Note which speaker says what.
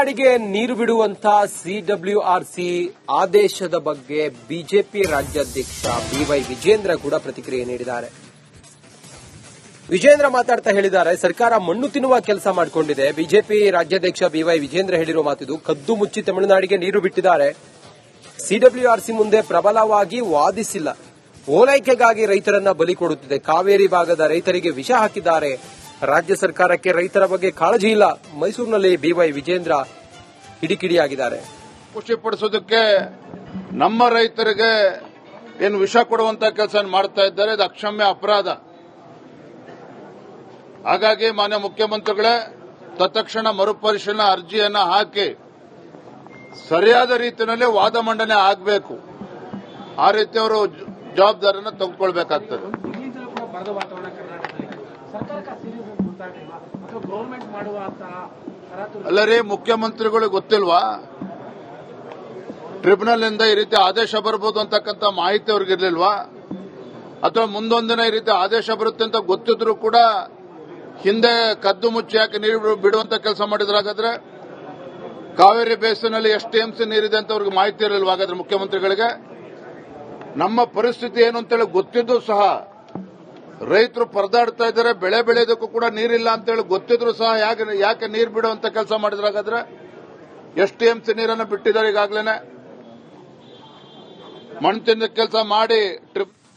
Speaker 1: ತಮಿಳುನಾಡಿಗೆ ನೀರು ಬಿಡುವಂತಹ ಸಿಡಬ್ಲ್ಯೂಆರ್ಸಿ ಆದೇಶದ ಬಗ್ಗೆ ಬಿಜೆಪಿ ರಾಜ್ಯಾಧ್ಯಕ್ಷ ಬಿವೈ ವಿಜೇಂದ್ರ ಕೂಡ ಪ್ರತಿಕ್ರಿಯೆ ನೀಡಿದ್ದಾರೆ. ವಿಜೇಂದ್ರ ಮಾತಾಡ್ತಾ ಹೇಳಿದ್ದಾರೆ, ಸರ್ಕಾರ ಮಣ್ಣು ತಿನ್ನುವ ಕೆಲಸ ಮಾಡಿಕೊಂಡಿದೆ. ಬಿಜೆಪಿ ರಾಜ್ಯಾಧ್ಯಕ್ಷ ಬಿವೈ ವಿಜೇಂದ್ರ ಹೇಳಿರುವ ಮಾತಿದು. ಕದ್ದು ಮುಚ್ಚಿ ತಮಿಳುನಾಡಿಗೆ ನೀರು ಬಿಟ್ಟಿದ್ದಾರೆ. ಸಿಡಬ್ಲ್ಯೂಆರ್ಸಿ ಮುಂದೆ ಪ್ರಬಲವಾಗಿ ವಾದಿಸಿಲ್ಲ. ಓಲೈಕೆಗಾಗಿ ರೈತರನ್ನ ಬಲಿ ಕೊಡುತ್ತಿದೆ. ಕಾವೇರಿ ಭಾಗದ ರೈತರಿಗೆ ವಿಷ ಹಾಕಿದ್ದಾರೆ. ರಾಜ್ಯ ಸರ್ಕಾರಕ್ಕೆ ರೈತರ ಬಗ್ಗೆ ಕಾಳಜಿ ಇಲ್ಲ. ಮೈಸೂರಿನಲ್ಲಿ ಬಿವೈ ವಿಜೇಂದ್ರ ಕಿಡಿಕಿಡಿಯಾಗಿದ್ದಾರೆ.
Speaker 2: ಖುಷಿಪಡಿಸೋದಕ್ಕೆ ನಮ್ಮ ರೈತರಿಗೆ ಏನು ವಿಷ ಕೊಡುವಂತ ಕೆಲಸ ಮಾಡ್ತಾ ಇದ್ದಾರೆ, ಇದು ಅಕ್ಷಮ್ಯ ಅಪರಾಧ. ಹಾಗಾಗಿ ಮಾನ್ಯ ಮುಖ್ಯಮಂತ್ರಿಗಳೇ ತತ್ಕ್ಷಣ ಮರುಪರಿಶೀಲನಾ ಅರ್ಜಿಯನ್ನ ಹಾಕಿ ಸರಿಯಾದ ರೀತಿಯಲ್ಲಿ ವಾದ ಮಂಡನೆ ಆಗಬೇಕು. ಆ ರೀತಿ ಅವರು ಜವಾಬ್ದಾರಿಯನ್ನು ತೆಗೆದುಕೊಳ್ಬೇಕಾಗ್ತದೆ. ಅಲ್ಲರಿ, ಮುಖ್ಯಮಂತ್ರಿಗಳಿಗೆ ಗೊತ್ತಿಲ್ವಾ ಟ್ರಿಬ್ಯುನಲ್ ಇಂದ ಈ ರೀತಿ ಆದೇಶ ಬರಬಹುದು ಅಂತಕ್ಕಂಥ ಮಾಹಿತಿ ಅವ್ರಿಗೆ ಇರ್ಲಿಲ್ವಾ? ಅಥವಾ ಮುಂದೊಂದಿನ ಈ ರೀತಿ ಆದೇಶ ಬರುತ್ತೆ ಅಂತ ಗೊತ್ತಿದ್ರು ಕೂಡ ಹಿಂದೆ ಕದ್ದು ಮುಚ್ಚಿ ಯಾಕೆ ನೀರು ಬಿಡುವಂತ ಕೆಲಸ ಮಾಡಿದ್ರೆ? ಹಾಗಾದ್ರೆ ಕಾವೇರಿ ಬೇಸಿನಲ್ಲಿ ಎಷ್ಟು ಟಿಎಂಸಿ ನೀರಿದೆ ಅಂತ ಅವ್ರಿಗೆ ಮಾಹಿತಿ ಇರಲಿಲ್ವಾ ಹಾಗಾದ್ರೆ ಮುಖ್ಯಮಂತ್ರಿಗಳಿಗೆ? ನಮ್ಮ ಪರಿಸ್ಥಿತಿ ಏನು ಅಂತೇಳಿ ಗೊತ್ತಿದ್ದು ಸಹ ರೈತರು ಪರದಾಡ್ತಾ ಇದ್ದಾರೆ, ಬೆಳೆ ಬೆಳೆಯೋದಕ್ಕೂ ಕೂಡ ನೀರಿಲ್ಲ ಅಂತೇಳಿ ಗೊತ್ತಿದ್ರು ಸಹ ಯಾಕೆ ನೀರು ಬಿಡುವಂತ ಕೆಲಸ ಮಾಡಿದ್ರೆ? ಹಾಗಾದ್ರೆ ಎಷ್ಟು ಟಿಎಂಸಿ ನೀರನ್ನು ಬಿಟ್ಟಿದ್ದಾರೆ ಈಗಾಗಲೇ? ಮಣ್ಣು ತಿಂದ ಕೆಲಸ ಮಾಡಿ